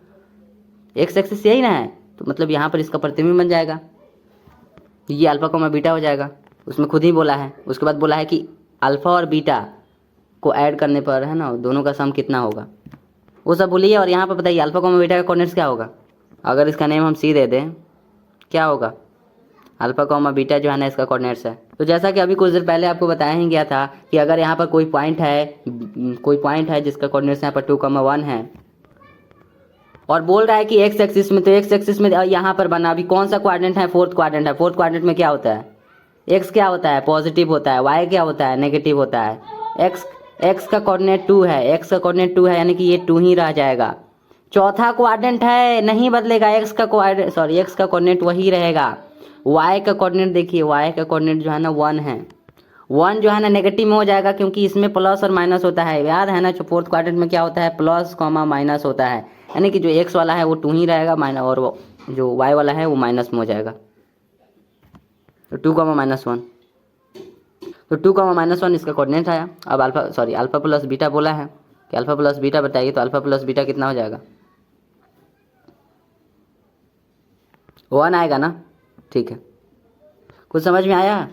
एक्स एक्सिस यही ना है, तो मतलब यहाँ पर इसका प्रतिबिंब बन जाएगा, ये अल्फा कोमा बीटा हो जाएगा। उसमें खुद ही बोला है। उसके बाद बोला है कि अल्फा और बीटा को ऐड करने पर है ना, दोनों का सम कितना होगा, वो सब बोलिए। और यहाँ पर बताइए अल्फा कोमा बीटा का कोऑर्डिनेट्स क्या होगा, अगर इसका नेम हम सी दे दें क्या होगा, अल्फा कोमा बीटा जो है ना इसका कोऑर्डिनेट्स है। तो जैसा कि अभी कुछ देर पहले आपको बताया ही गया था कि अगर यहाँ पर कोई पॉइंट है जिसका कोऑर्डिनेट्स यहाँ पर 2,1 है, और बोल रहा है कि एक्स एक्सिस में, तो एक्स एक्सिस में यहाँ पर बना, अभी कौन सा क्वाड्रेंट है, फोर्थ क्वाड्रेंट है। फोर्थ क्वाड्रेंट में क्या होता है, एक्स क्या होता है, पॉजिटिव होता है, वाई क्या होता है, नेगेटिव होता है। एक्स का कोऑर्डिनेट 2 है, एक्स का कोऑर्डिनेट 2 है, यानी कि ये 2 ही रह जाएगा। चौथा क्वाड्रेंट है, नहीं बदलेगा, एक्स का कोऑर्डिनेट वही रहेगा। वाई का कोऑर्डिनेट देखिए, वाई का कोऑर्डिनेट जो है ना 1 है। 1 जो है ना नेगेटिव में हो जाएगा, क्योंकि इसमें प्लस और माइनस होता है, याद है ना। जो फोर्थ क्वाड्रेंट में क्या होता है, प्लस कॉमा माइनस होता है, यानी कि जो एक्स वाला है वो 2 ही रहेगा, माइनस, और वो जो वाई वाला है वो माइनस में हो जाएगा। तो 2,-1, तो 2,-1 इसका कोऑर्डिनेट आया। अब अल्फा प्लस बीटा बोला है कि अल्फा प्लस बीटा बताइए, तो अल्फा प्लस बीटा कितना हो जाएगा, 1 आएगा ना, ठीक है। कुछ समझ में आया।